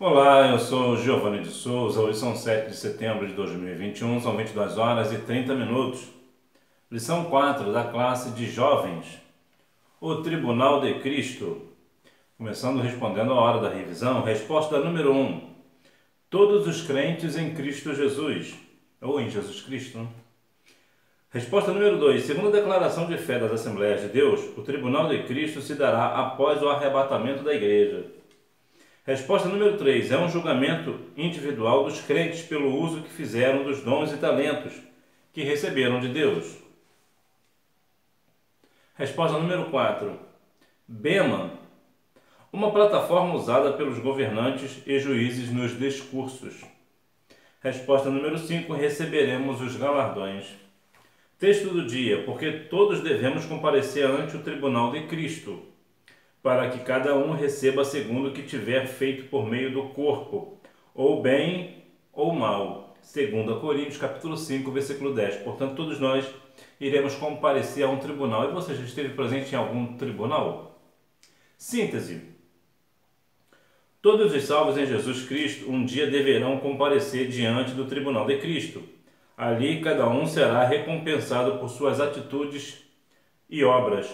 Olá, eu sou Giovanni de Souza. Hoje são 7 de setembro de 2021, são 22 horas e 30 minutos. Lição 4 da classe de jovens. O Tribunal de Cristo. Começando respondendo a hora da revisão. Resposta número 1. Todos os crentes em Cristo Jesus. Ou em Jesus Cristo, né? Resposta número 2. Segundo a declaração de fé das Assembleias de Deus, o Tribunal de Cristo se dará após o arrebatamento da Igreja. Resposta número 3. É um julgamento individual dos crentes pelo uso que fizeram dos dons e talentos que receberam de Deus. Resposta número 4. Bema. Uma plataforma usada pelos governantes e juízes nos discursos. Resposta número 5. Receberemos os galardões. Texto do dia. Porque todos devemos comparecer ante o tribunal de Cristo, para que cada um receba segundo o que tiver feito por meio do corpo, ou bem ou mal. 2 Coríntios capítulo 5, versículo 10. Portanto, todos nós iremos comparecer a um tribunal. E você já esteve presente em algum tribunal? Síntese. Todos os salvos em Jesus Cristo um dia deverão comparecer diante do tribunal de Cristo. Ali cada um será recompensado por suas atitudes e obras.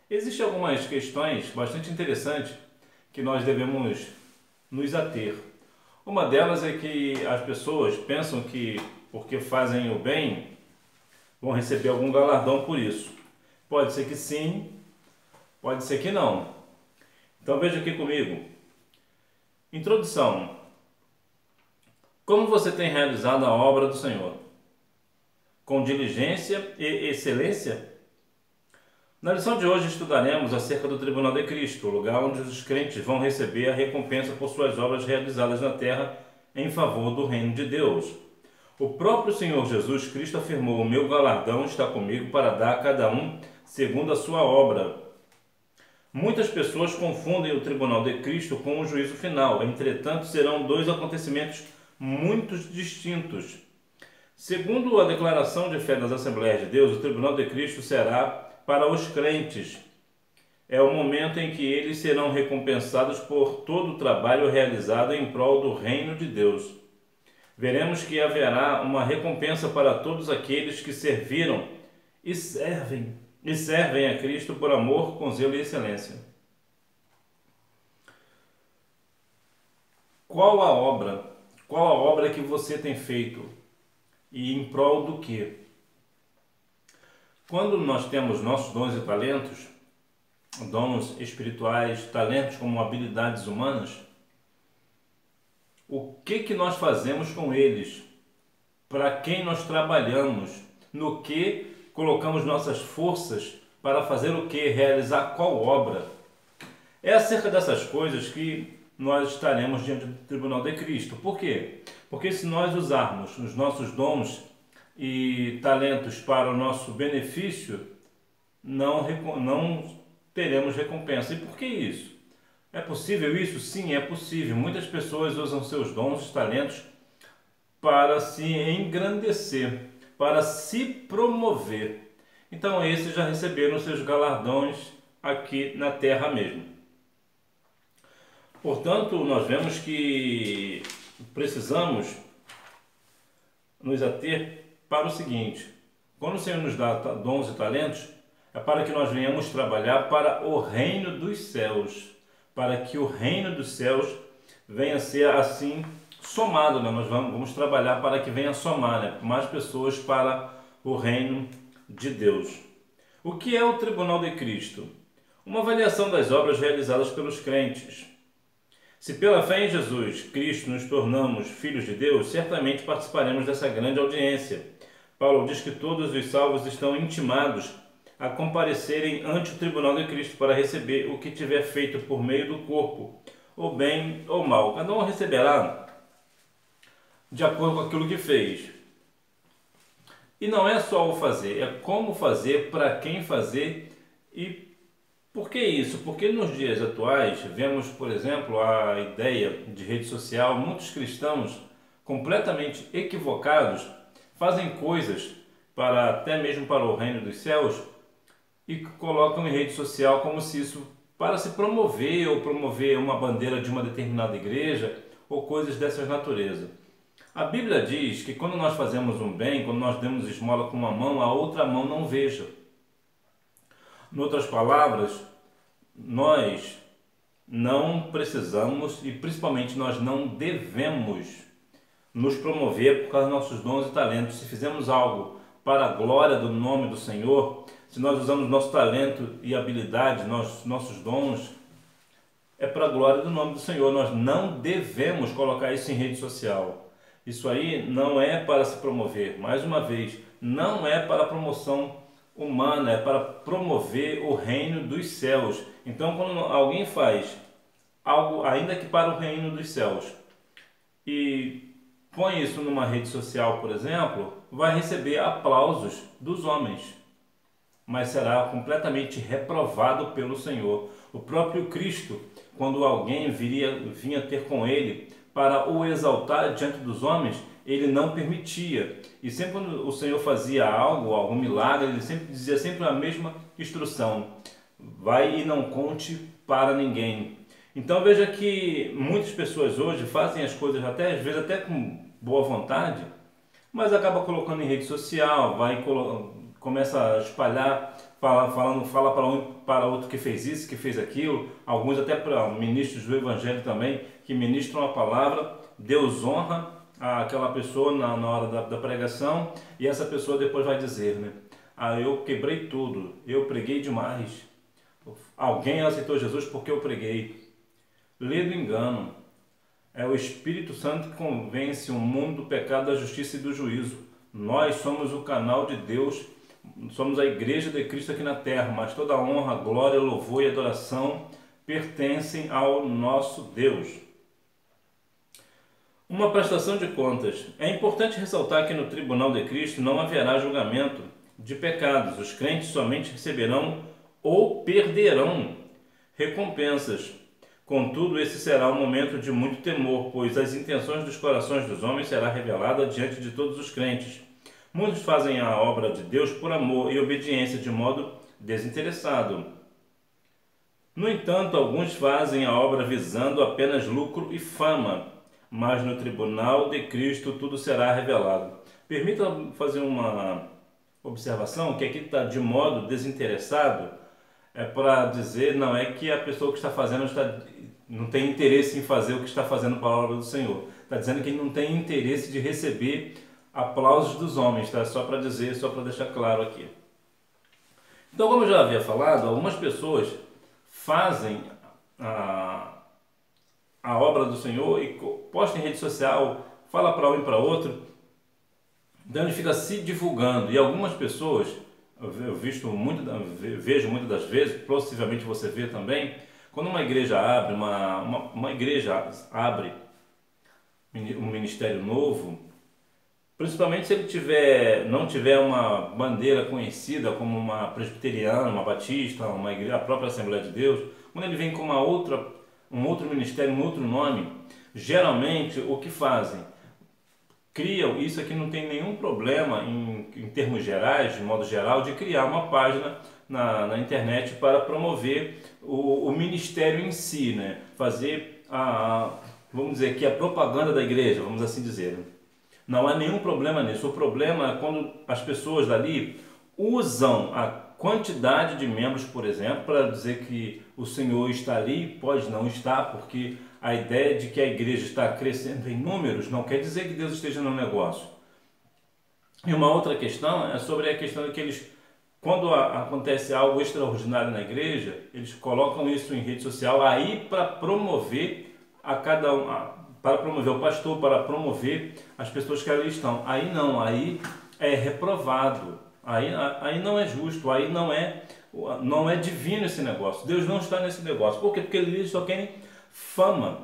Existem algumas questões bastante interessantes que nós devemos nos ater. Uma delas é que as pessoas pensam que porque fazem o bem vão receber algum galardão por isso. Pode ser que sim, pode ser que não. Então veja aqui comigo. Introdução. Como você tem realizado a obra do Senhor? Com diligência e excelência? Na lição de hoje estudaremos acerca do Tribunal de Cristo, o lugar onde os crentes vão receber a recompensa por suas obras realizadas na terra em favor do reino de Deus. O próprio Senhor Jesus Cristo afirmou: "O meu galardão está comigo para dar a cada um segundo a sua obra." Muitas pessoas confundem o Tribunal de Cristo com o juízo final. Entretanto, serão dois acontecimentos muito distintos. Segundo a declaração de fé das Assembleias de Deus, o Tribunal de Cristo será para os crentes. É o momento em que eles serão recompensados por todo o trabalho realizado em prol do reino de Deus. Veremos que haverá uma recompensa para todos aqueles que serviram e servem a Cristo por amor, com zelo e excelência. Qual a obra? Qual a obra que você tem feito? E em prol do quê? Quando nós temos nossos dons e talentos, dons espirituais, talentos como habilidades humanas, o que nós fazemos com eles? Para quem nós trabalhamos? No que colocamos nossas forças para fazer o que? Realizar qual obra? É acerca dessas coisas que nós estaremos diante do Tribunal de Cristo. Por quê? Porque se nós usarmos os nossos dons e talentos para o nosso benefício, não teremos recompensa. E por que isso? É possível isso? Sim, é possível. Muitas pessoas usam seus dons e talentos para se engrandecer, para se promover. Então esses já receberam seus galardões aqui na terra mesmo. Portanto, nós vemos que precisamos nos ater para o seguinte: quando o Senhor nos dá dons e talentos, é para que nós venhamos trabalhar para o reino dos céus, para que o reino dos céus venha a ser assim somado, né? Nós vamos trabalhar para que venha somar, né? Mais pessoas para o reino de Deus. O que é o Tribunal de Cristo? Uma avaliação das obras realizadas pelos crentes. Se pela fé em Jesus Cristo nos tornamos filhos de Deus, certamente participaremos dessa grande audiência. Paulo diz que todos os salvos estão intimados a comparecerem ante o Tribunal de Cristo para receber o que tiver feito por meio do corpo, ou bem ou mal. Cada um receberá de acordo com aquilo que fez. E não é só o fazer, é como fazer, para quem fazer e por que isso? Porque nos dias atuais vemos, por exemplo, a ideia de rede social. Muitos cristãos completamente equivocados fazem coisas para até mesmo para o reino dos céus e colocam em rede social como se isso para se promover ou promover uma bandeira de uma determinada igreja ou coisas dessas natureza. A Bíblia diz que quando nós fazemos um bem, quando nós damos esmola com uma mão, a outra mão não veja. Em outras palavras, nós não precisamos e principalmente nós não devemos nos promover por causa dos nossos dons e talentos. Se fizermos algo para a glória do nome do Senhor, se nós usamos nosso talento e habilidade, nossos dons, é para a glória do nome do Senhor. Nós não devemos colocar isso em rede social. Isso aí não é para se promover. Mais uma vez, não é para promoção humana, é para promover o reino dos céus. Então, quando alguém faz algo, ainda que para o reino dos céus, e põe isso numa rede social, por exemplo, vai receber aplausos dos homens, mas será completamente reprovado pelo Senhor. O próprio Cristo, quando alguém vinha ter com ele para o exaltar diante dos homens, ele não permitia. E sempre quando o Senhor fazia algo, algum milagre, ele sempre dizia sempre a mesma instrução: vai e não conte para ninguém. Então veja que muitas pessoas hoje fazem as coisas às vezes até com boa vontade, mas acaba colocando em rede social, começa a espalhar, fala para um para outro que fez isso, que fez aquilo, alguns até para ministros do Evangelho também, que ministram a palavra. Deus honra aquela pessoa na hora da pregação, e essa pessoa depois vai dizer, né? Ah, eu quebrei tudo, eu preguei demais, alguém aceitou Jesus porque eu preguei. Lê do engano. É o Espírito Santo que convence o mundo do pecado, da justiça e do juízo. Nós somos o canal de Deus, somos a igreja de Cristo aqui na terra, mas toda a honra, glória, louvor e adoração pertencem ao nosso Deus. Uma prestação de contas. É importante ressaltar que no tribunal de Cristo não haverá julgamento de pecados. Os crentes somente receberão ou perderão recompensas. Contudo, esse será um momento de muito temor, pois as intenções dos corações dos homens será revelada diante de todos os crentes. Muitos fazem a obra de Deus por amor e obediência de modo desinteressado. No entanto, alguns fazem a obra visando apenas lucro e fama, mas no tribunal de Cristo tudo será revelado. Permita fazer uma observação, que aqui está de modo desinteressado, é para dizer, não é que a pessoa que está fazendo não tem interesse em fazer o que está fazendo para a obra do Senhor. Está dizendo que ele não tem interesse de receber aplausos dos homens, tá? Só para dizer, só para deixar claro aqui. Então, como eu já havia falado, algumas pessoas fazem a obra do Senhor e postam em rede social, fala para um e para outro, então ele fica se divulgando. E algumas pessoas, vejo muitas das vezes, possivelmente você vê também, quando uma igreja abre, uma igreja abre um ministério novo, principalmente se ele não tiver uma bandeira conhecida como uma presbiteriana, uma batista, uma igreja, a própria Assembleia de Deus, quando ele vem com um outro ministério, um outro nome, geralmente o que fazem? Criam, isso aqui não tem nenhum problema em termos gerais, de modo geral, de criar uma página na internet para promover o ministério em si, né? Fazer vamos dizer que a propaganda da igreja, vamos assim dizer. Né? Não há nenhum problema nisso. O problema é quando as pessoas dali usam a quantidade de membros, por exemplo, para dizer que o Senhor está ali, pode não estar, porque a ideia de que a igreja está crescendo em números não quer dizer que Deus esteja no negócio. E uma outra questão é sobre a questão de que eles, quando acontece algo extraordinário na igreja, eles colocam isso em rede social aí para promover para promover o pastor, para promover as pessoas que ali estão. Aí não, aí é reprovado, aí não é justo, aí não é divino esse negócio. Deus não está nesse negócio. Por quê? Porque eles só querem fama.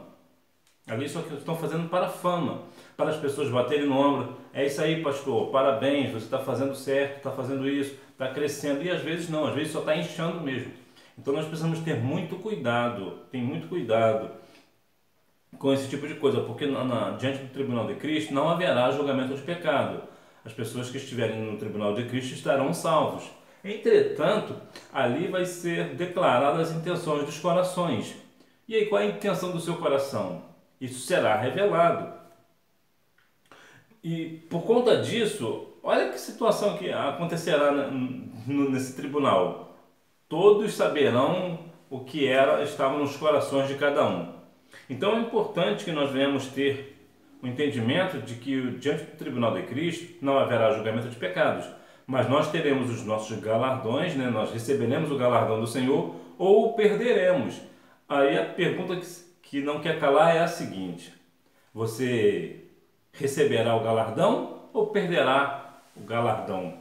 Ali só que estão fazendo para fama, para as pessoas baterem no ombro. É isso aí, pastor, parabéns, você está fazendo certo, está fazendo isso, está crescendo. E às vezes não, às vezes só está inchando mesmo. Então nós precisamos ter muito cuidado, com esse tipo de coisa, porque diante do tribunal de Cristo não haverá julgamento de pecado. As pessoas que estiverem no tribunal de Cristo estarão salvos. Entretanto, ali vai ser declaradas as intenções dos corações. E aí, qual é a intenção do seu coração? Isso será revelado. E por conta disso, olha que situação que acontecerá nesse tribunal. Todos saberão o que estava nos corações de cada um. Então é importante que nós venhamos ter o entendimento de que diante do tribunal de Cristo não haverá julgamento de pecados, mas nós teremos os nossos galardões, né? Nós receberemos o galardão do Senhor ou o perderemos. Aí a pergunta que não quer calar é a seguinte: você receberá o galardão ou perderá o galardão?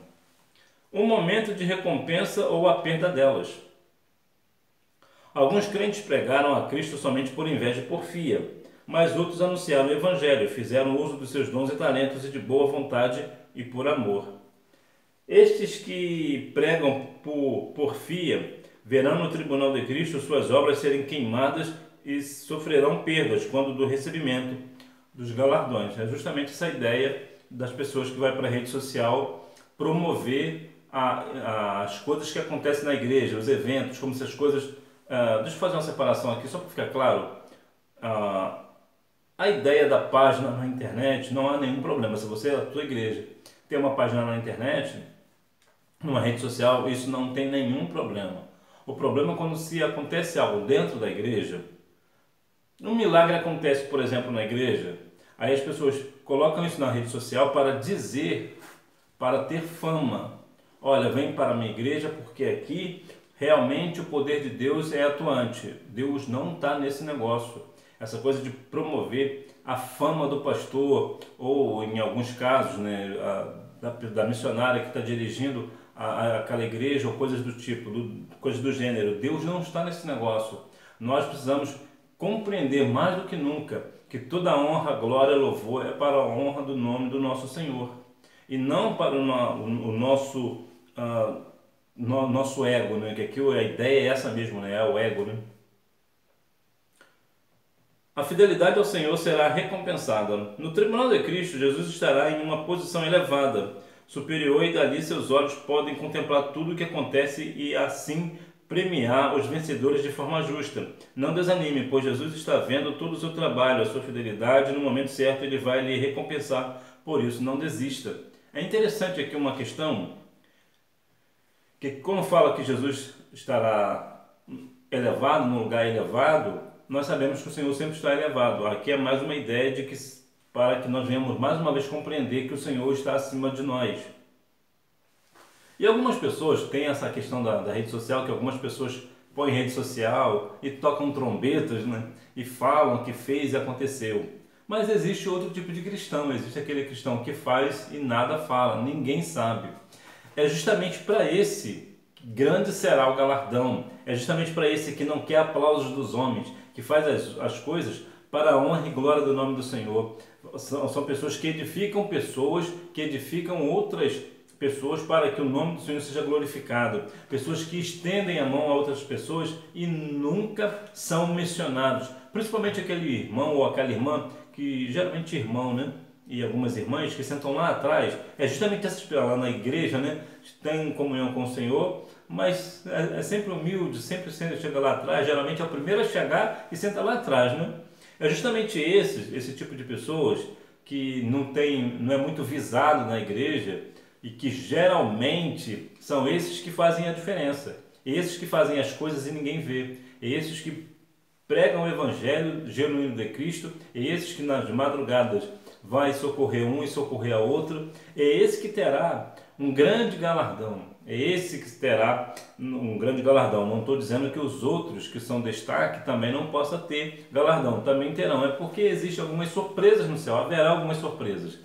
Um momento de recompensa ou a perda delas. Alguns crentes pregaram a Cristo somente por inveja e porfia, mas outros anunciaram o Evangelho, fizeram uso dos seus dons e talentos e de boa vontade e por amor. Estes que pregam por porfia verão no tribunal de Cristo suas obras serem queimadas e sofrerão perdas quando do recebimento dos galardões. É justamente essa ideia das pessoas que vai para a rede social promover as coisas que acontecem na igreja, os eventos, como se as coisas... deixa eu fazer uma separação aqui, só para ficar claro. A ideia da página na internet, não há nenhum problema. Se você, a tua igreja, tem uma página na internet, numa rede social, isso não tem nenhum problema. O problema é quando se acontece algo dentro da igreja. Um milagre acontece, por exemplo, na igreja, aí as pessoas colocam isso na rede social para dizer, para ter fama. Olha, vem para a minha igreja porque aqui realmente o poder de Deus é atuante. Deus não está nesse negócio. Essa coisa de promover a fama do pastor, ou em alguns casos, né, da missionária que está dirigindo aquela igreja, ou coisas do tipo, coisas do gênero. Deus não está nesse negócio. Nós precisamos compreender mais do que nunca que toda honra, glória e louvor é para a honra do nome do nosso Senhor e não para o nosso ego, né? Que aqui a ideia é essa mesmo, né? É o ego, né? A fidelidade ao Senhor será recompensada. No tribunal de Cristo, Jesus estará em uma posição elevada, superior, e dali seus olhos podem contemplar tudo o que acontece e assim premiar os vencedores de forma justa. Não desanime, pois Jesus está vendo todo o seu trabalho, a sua fidelidade, e no momento certo ele vai lhe recompensar. Por isso, não desista. É interessante aqui uma questão, que quando fala que Jesus estará elevado, num lugar elevado, nós sabemos que o Senhor sempre está elevado. Aqui é mais uma ideia de que, para que nós venhamos mais uma vez compreender que o Senhor está acima de nós. E algumas pessoas têm essa questão da rede social, que algumas pessoas põem rede social e tocam trombetas, né? E falam que fez e aconteceu. Mas existe outro tipo de cristão, existe aquele cristão que faz e nada fala, ninguém sabe. É justamente para esse que grande será o galardão, é justamente para esse que não quer aplausos dos homens, que faz as coisas para a honra e glória do nome do Senhor. São pessoas que edificam outras pessoas para que o nome do Senhor seja glorificado. Pessoas que estendem a mão a outras pessoas e nunca são mencionados. Principalmente aquele irmão ou aquela irmã, que geralmente é irmão, né? E algumas irmãs que sentam lá atrás. É justamente essas pessoas lá na igreja, né? Tem comunhão com o Senhor, mas é sempre humilde, sempre chega lá atrás. Geralmente é o primeiro a chegar e senta lá atrás, né? É justamente esse tipo de pessoas que não é muito visado na igreja, e que geralmente são esses que fazem a diferença, esses que fazem as coisas e ninguém vê, esses que pregam o Evangelho genuíno de Cristo, esses que nas madrugadas vai socorrer um e socorrer a outro, é esse que terá um grande galardão, é esse que terá um grande galardão. Não estou dizendo que os outros que são destaque também não possam ter galardão, também terão, é porque existem algumas surpresas no céu, haverá algumas surpresas.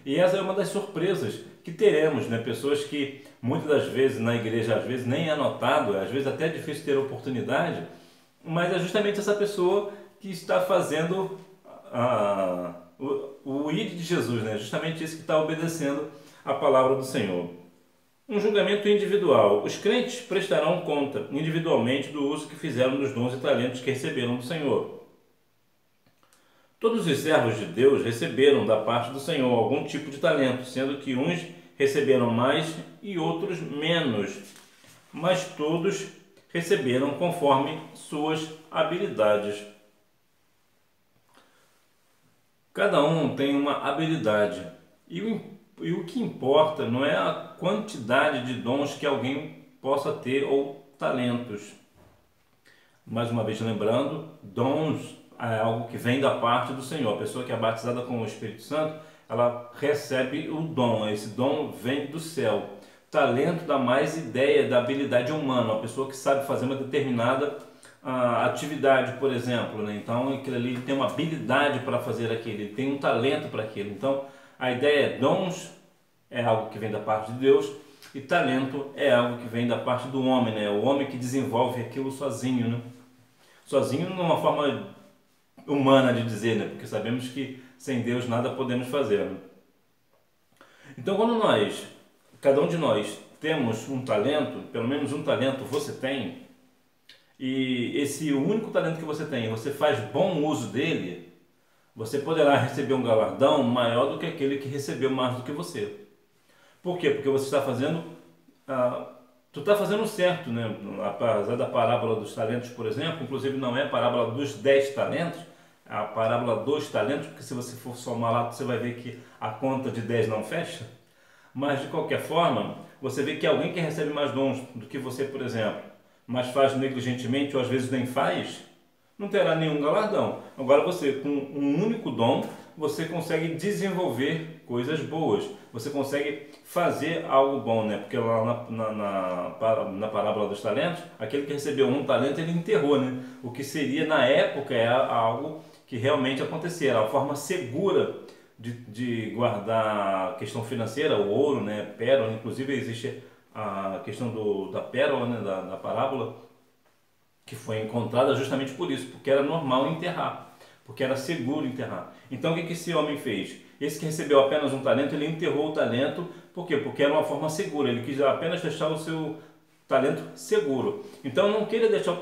E essa é uma das surpresas que teremos, né? Pessoas que muitas das vezes na igreja, às vezes nem é notado, às vezes até é difícil ter oportunidade, mas é justamente essa pessoa que está fazendo o ID de Jesus, né? Justamente isso que está obedecendo a palavra do Senhor. Um julgamento individual. Os crentes prestarão conta individualmente do uso que fizeram dos dons e talentos que receberam do Senhor. Todos os servos de Deus receberam da parte do Senhor algum tipo de talento, sendo que uns receberam mais e outros menos, mas todos receberam conforme suas habilidades. Cada um tem uma habilidade e o que importa não é a quantidade de dons que alguém possa ter ou talentos. Mais uma vez lembrando, dons é algo que vem da parte do Senhor. A pessoa que é batizada com o Espírito Santo, ela recebe o dom. Esse dom vem do céu. Talento dá mais ideia da habilidade humana. A pessoa que sabe fazer uma determinada atividade, por exemplo, né? Então aquilo ali ele tem uma habilidade para fazer aquilo, ele tem um talento para aquilo. Então a ideia é dons é algo que vem da parte de Deus e talento é algo que vem da parte do homem, né? O homem que desenvolve aquilo sozinho, né? Sozinho numa forma humana de dizer, né? Porque sabemos que sem Deus nada podemos fazer, né? Então quando cada um de nós temos um talento, pelo menos um talento você tem, e esse único talento que você tem, você faz bom uso dele, você poderá receber um galardão maior do que aquele que recebeu mais do que você. Por quê? Porque você está fazendo, tu está fazendo certo, né? Apesar da parábola dos talentos, por exemplo, inclusive não é a parábola dos 10 talentos, é a parábola dos talentos, porque se você for somar lá, você vai ver que a conta de 10 não fecha. Mas de qualquer forma, você vê que alguém que recebe mais dons do que você, por exemplo, mas faz negligentemente ou às vezes nem faz, não terá nenhum galardão. Agora você, com um único dom, você consegue desenvolver coisas boas, você consegue fazer algo bom, né? Porque lá na parábola dos talentos, aquele que recebeu um talento, ele enterrou, né? O que seria na época é algo que realmente acontecia, era a forma segura de guardar a questão financeira, o ouro, né? Pérola, inclusive existe a questão da pérola, né, da parábola, que foi encontrada justamente por isso, porque era normal enterrar, porque era seguro enterrar. Então o que esse homem fez? Esse que recebeu apenas um talento, ele enterrou o talento, por quê? Porque era uma forma segura, ele quis apenas deixar o seu talento seguro. Então não queira deixar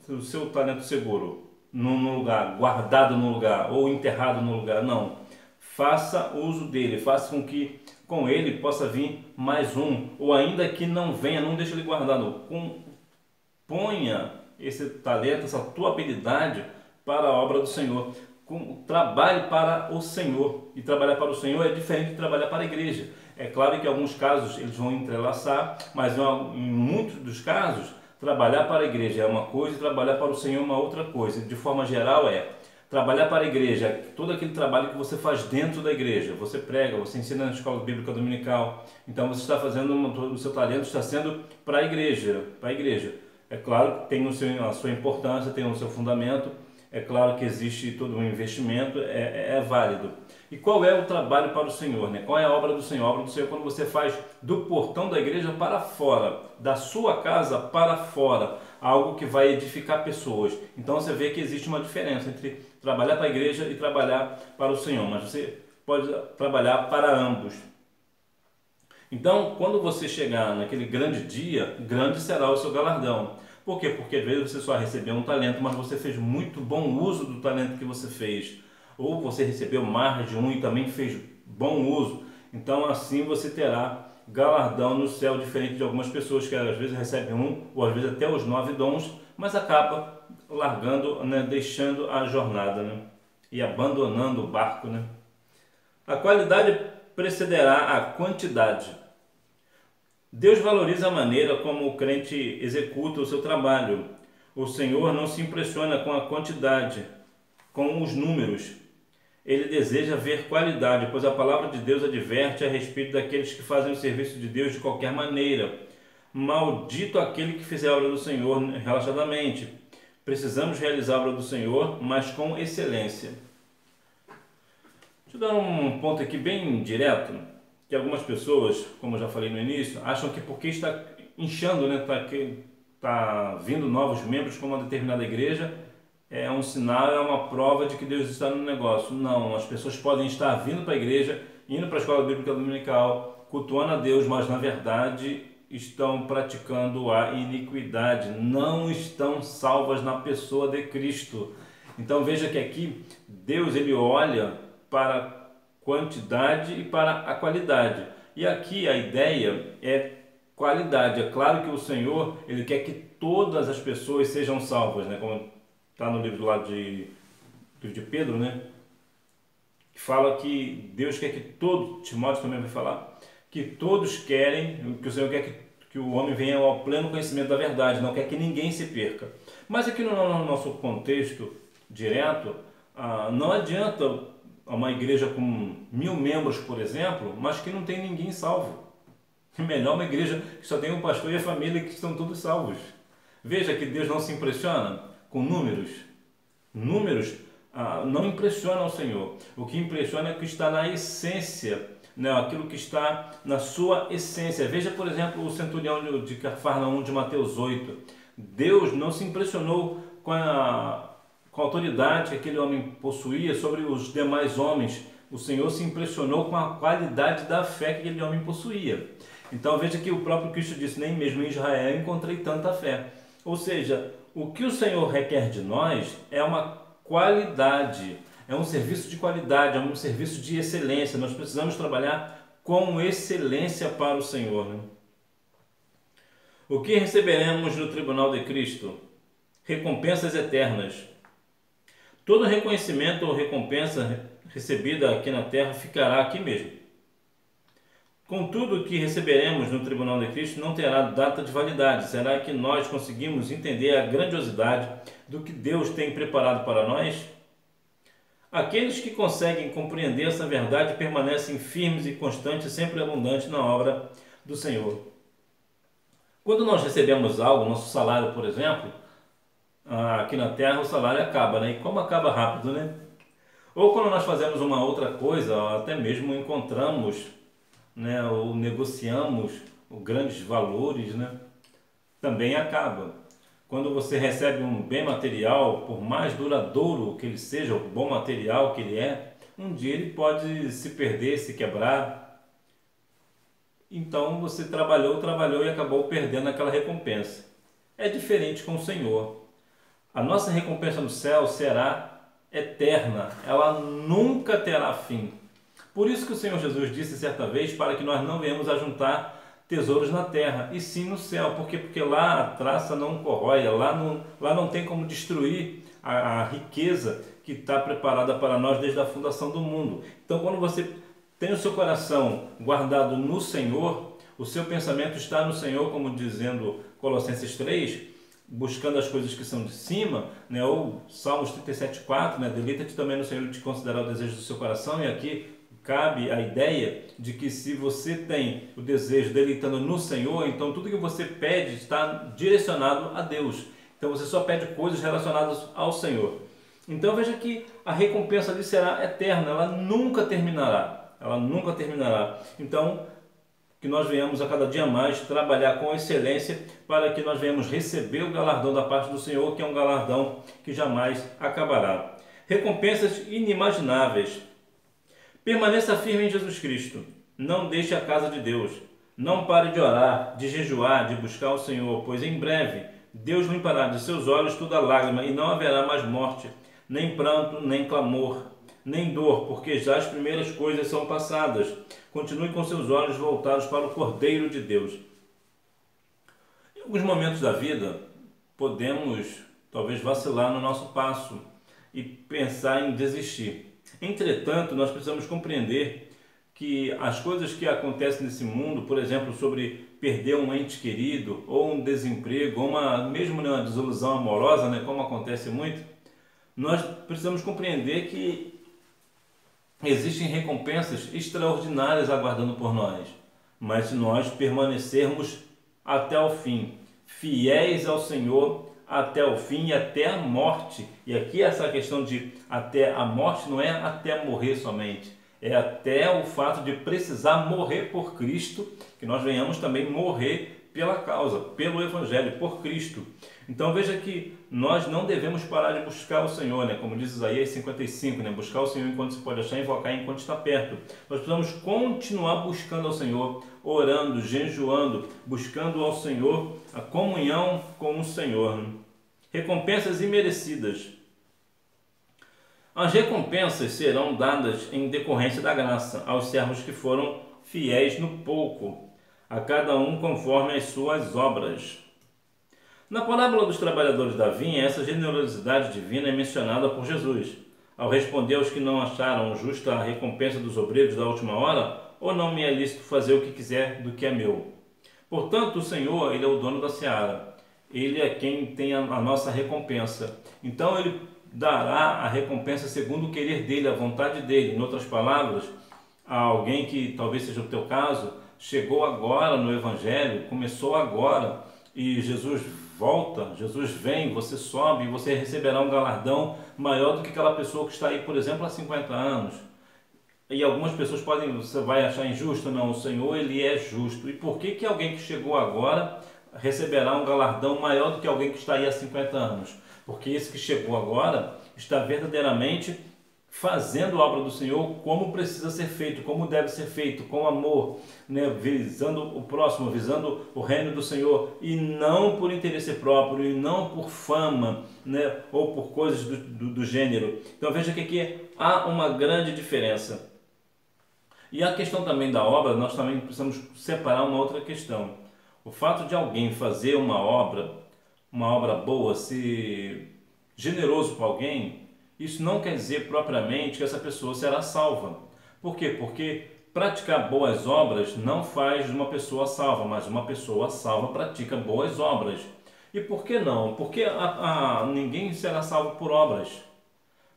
o seu talento seguro num lugar, guardado no lugar, ou enterrado no lugar, não. Faça uso dele, faça com que com ele possa vir mais um, ou ainda que não venha, não deixe ele guardado. Ponha esse talento, essa tua habilidade para a obra do Senhor. Trabalhe para o Senhor. E trabalhar para o Senhor é diferente de trabalhar para a igreja. É claro que em alguns casos eles vão entrelaçar, mas em muitos dos casos, trabalhar para a igreja é uma coisa e trabalhar para o Senhor é uma outra coisa. De forma geral trabalhar para a igreja, todo aquele trabalho que você faz dentro da igreja, você prega, você ensina na escola bíblica dominical, então você está fazendo, o seu talento está sendo para a igreja, É claro que tem a sua importância, tem o seu fundamento, é claro que existe todo um investimento, é válido. E qual é o trabalho para o Senhor, né? Qual é a obra do Senhor? A obra do Senhor é quando você faz do portão da igreja para fora, da sua casa para fora, algo que vai edificar pessoas. Então você vê que existe uma diferença entre trabalhar para a igreja e trabalhar para o Senhor, mas você pode trabalhar para ambos. Então, quando você chegar naquele grande dia, grande será o seu galardão. Por quê? Porque às vezes você só recebeu um talento, mas você fez muito bom uso do talento que você fez. Ou você recebeu mais de um e também fez bom uso. Então assim você terá galardão no céu, diferente de algumas pessoas que às vezes recebem um, ou às vezes até os 9 dons, mas acaba largando, né, deixando a jornada, né, e abandonando o barco, né. A qualidade precederá a quantidade. Deus valoriza a maneira como o crente executa o seu trabalho. O Senhor não se impressiona com a quantidade, com os números. Ele deseja ver qualidade, pois a palavra de Deus adverte a respeito daqueles que fazem o serviço de Deus de qualquer maneira. Maldito aquele que fizer a obra do Senhor relaxadamente. Precisamos realizar a obra do Senhor, mas com excelência. Deixa eu dar um ponto aqui bem direto, que algumas pessoas, como eu já falei no início, acham que porque está inchando, né, está vindo novos membros para uma determinada igreja, é um sinal, é uma prova de que Deus está no negócio. Não, as pessoas podem estar vindo para a igreja, indo para a escola bíblica dominical, cultuando a Deus, mas na verdade estão praticando a iniquidade, não estão salvas na pessoa de Cristo. Então veja que aqui Deus ele olha para a quantidade e para a qualidade. E aqui a ideia é qualidade. É claro que o Senhor ele quer que todas as pessoas sejam salvas, né? Como está no livro lá de Pedro, né? fala que Deus quer que todos, Timóteo também vai falar, que todos querem, que o Senhor quer que o homem venha ao pleno conhecimento da verdade, não quer que ninguém se perca. Mas aqui no nosso contexto direto, não adianta uma igreja com 1000 membros, por exemplo, mas que não tem ninguém salvo. Melhor uma igreja que só tem um pastor e a família que estão todos salvos. Veja que Deus não se impressiona com números. Números não impressionam o Senhor. O que impressiona é o que está na essência, né? Aquilo que está na sua essência. Veja, por exemplo, o centurião de Cafarnaum de Mateus 8. Deus não se impressionou com a autoridade que aquele homem possuía sobre os demais homens. O Senhor se impressionou com a qualidade da fé que aquele homem possuía. Então veja que o próprio Cristo disse, nem mesmo em Israel encontrei tanta fé. Ou seja, o que o Senhor requer de nós é uma qualidade, é um serviço de qualidade, é um serviço de excelência. Nós precisamos trabalhar com excelência para o Senhor, né? O que receberemos no tribunal de Cristo? Recompensas eternas. Todo reconhecimento ou recompensa recebida aqui na terra ficará aqui mesmo. Contudo, o que receberemos no tribunal de Cristo não terá data de validade. Será que nós conseguimos entender a grandiosidade do que Deus tem preparado para nós? Aqueles que conseguem compreender essa verdade permanecem firmes e constantes, sempre abundantes na obra do Senhor. Quando nós recebemos algo, nosso salário, por exemplo, aqui na terra o salário acaba, né? E como acaba rápido, né? Ou quando nós fazemos uma outra coisa, até mesmo encontramos, né, ou negociamos grandes valores, né, também acaba. Quando você recebe um bem material, por mais duradouro que ele seja, o bom material que ele é, um dia ele pode se perder, se quebrar. Então você trabalhou e acabou perdendo aquela recompensa. É diferente com o Senhor. A nossa recompensa no céu será eterna, ela nunca terá fim. Por isso que o Senhor Jesus disse certa vez para que nós não venhamos a juntar tesouros na terra, e sim no céu. Porque lá a traça não corrói, lá não tem como destruir a riqueza que está preparada para nós desde a fundação do mundo. Então quando você tem o seu coração guardado no Senhor, o seu pensamento está no Senhor, como dizendo Colossenses 3, buscando as coisas que são de cima, né? Ou Salmos 37,4, né? Deleita-te também no Senhor e te considerar o desejo do seu coração. E aqui cabe a ideia de que se você tem o desejo deleitando no Senhor, então tudo que você pede está direcionado a Deus. Então você só pede coisas relacionadas ao Senhor. Então veja que a recompensa ali será eterna, ela nunca terminará. Ela nunca terminará. Então, que nós venhamos a cada dia mais trabalhar com excelência para que nós venhamos receber o galardão da parte do Senhor, que é um galardão que jamais acabará. Recompensas inimagináveis. Permaneça firme em Jesus Cristo. Não deixe a casa de Deus. Não pare de orar, de jejuar, de buscar o Senhor, pois em breve Deus limpará de seus olhos toda lágrima e não haverá mais morte, nem pranto, nem clamor, nem dor, porque já as primeiras coisas são passadas. Continue com seus olhos voltados para o Cordeiro de Deus. Em alguns momentos da vida, podemos talvez vacilar no nosso passo e pensar em desistir. Entretanto, nós precisamos compreender que as coisas que acontecem nesse mundo, por exemplo, sobre perder um ente querido, ou um desemprego, ou mesmo uma desilusão amorosa, né, como acontece muito, nós precisamos compreender que existem recompensas extraordinárias aguardando por nós, mas se nós permanecermos até o fim, fiéis ao Senhor até o fim e até a morte. E aqui essa questão de até a morte não é até morrer somente, é até o fato de precisar morrer por Cristo, que nós venhamos também morrer pela causa, pelo Evangelho, por Cristo. Então veja que nós não devemos parar de buscar o Senhor, né? Como diz Isaías 55, né? Buscar o Senhor enquanto se pode achar, invocar enquanto está perto. Nós precisamos continuar buscando ao Senhor, orando, jejuando, buscando ao Senhor a comunhão com o Senhor, né? Recompensas imerecidas. As recompensas serão dadas em decorrência da graça aos servos que foram fiéis no pouco, a cada um conforme as suas obras. Na parábola dos trabalhadores da vinha, essa generosidade divina é mencionada por Jesus. ao responder aos que não acharam justa a recompensa dos obreiros da última hora? Ou não me é lícito fazer o que quiser do que é meu? Portanto, o Senhor, Ele é o dono da seara. Ele é quem tem a nossa recompensa. Então, Ele dará a recompensa segundo o querer dEle, a vontade dEle. Em outras palavras, a alguém que talvez seja o teu caso, chegou agora no Evangelho, começou agora, e Jesus volta, Jesus vem, você sobe e você receberá um galardão maior do que aquela pessoa que está aí, por exemplo, há 50 anos. E algumas pessoas podem, você vai achar injusto, não, o Senhor, Ele é justo. E por que alguém que chegou agora receberá um galardão maior do que alguém que está aí há 50 anos? Porque esse que chegou agora está verdadeiramente fazendo a obra do Senhor como precisa ser feito, como deve ser feito, com amor, né? Visando o próximo, visando o reino do Senhor, e não por interesse próprio, e não por fama, né? Ou por coisas do gênero. Então veja que aqui há uma grande diferença. E a questão também da obra, nós também precisamos separar uma outra questão. O fato de alguém fazer uma obra boa, ser generoso para alguém, isso não quer dizer propriamente que essa pessoa será salva. Por quê? Porque praticar boas obras não faz de uma pessoa salva, mas uma pessoa salva pratica boas obras. E por que não? Porque ninguém será salvo por obras.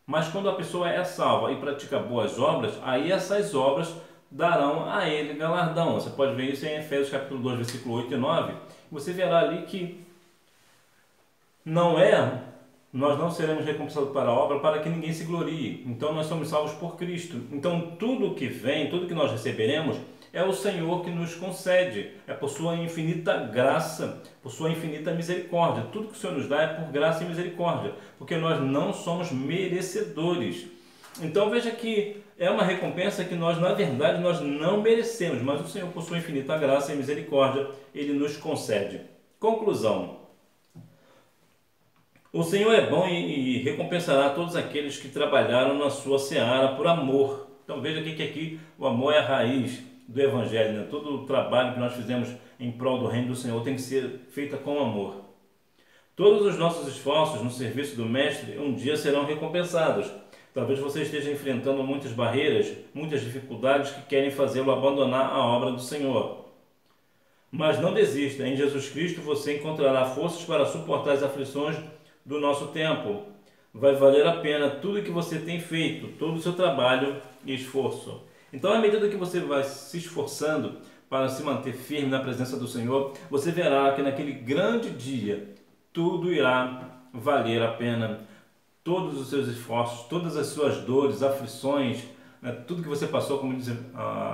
Mas quando a pessoa é salva e pratica boas obras, aí essas obras darão a ele galardão. Você pode ver isso em Efésios capítulo 2, versículo 8 e 9. Você verá ali que nós não seremos recompensados para a obra para que ninguém se glorie. Então nós somos salvos por Cristo. Então tudo que vem, tudo que nós receberemos, é o Senhor que nos concede. É por sua infinita graça, por sua infinita misericórdia. Tudo que o Senhor nos dá é por graça e misericórdia, porque nós não somos merecedores. Então veja que é uma recompensa que nós, na verdade, nós não merecemos, mas o Senhor, por sua infinita graça e misericórdia, Ele nos concede. Conclusão. O Senhor é bom e recompensará todos aqueles que trabalharam na sua seara por amor. Então veja que aqui o amor é a raiz do Evangelho, né? Todo o trabalho que nós fizemos em prol do reino do Senhor tem que ser feito com amor. Todos os nossos esforços no serviço do Mestre um dia serão recompensados. Talvez você esteja enfrentando muitas barreiras, muitas dificuldades que querem fazê-lo abandonar a obra do Senhor. Mas não desista, em Jesus Cristo você encontrará forças para suportar as aflições do nosso tempo. Vai valer a pena tudo que você tem feito, todo o seu trabalho e esforço. Então, à medida que você vai se esforçando para se manter firme na presença do Senhor, você verá que naquele grande dia tudo irá valer a pena. Todos os seus esforços, todas as suas dores, aflições, né, tudo que você passou, como diz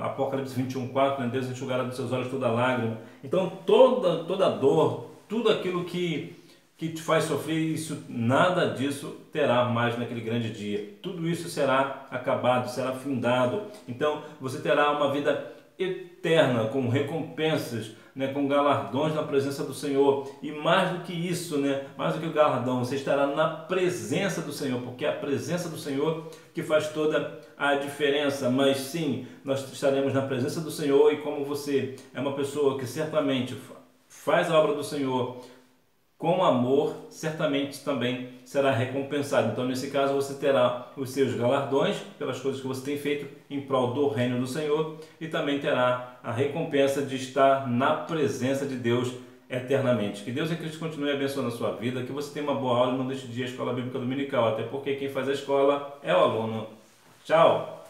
Apocalipse 21:4, né, Deus enxugará dos seus olhos toda lágrima. Então, toda dor, tudo aquilo que te faz sofrer, isso, nada disso terá mais naquele grande dia. Tudo isso será acabado, será findado. Então você terá uma vida eterna, com recompensas, né, com galardões na presença do Senhor. E mais do que isso, né, mais do que o galardão, você estará na presença do Senhor, porque é a presença do Senhor que faz toda a diferença. Mas sim, nós estaremos na presença do Senhor, e como você é uma pessoa que certamente faz a obra do Senhor com amor, certamente também será recompensado. Então, nesse caso, você terá os seus galardões pelas coisas que você tem feito em prol do reino do Senhor, e também terá a recompensa de estar na presença de Deus eternamente. Que Deus e Cristo continue abençoando a sua vida, que você tenha uma boa aula e não deixe de ir à Escola Bíblica Dominical, até porque quem faz a escola é o aluno. Tchau!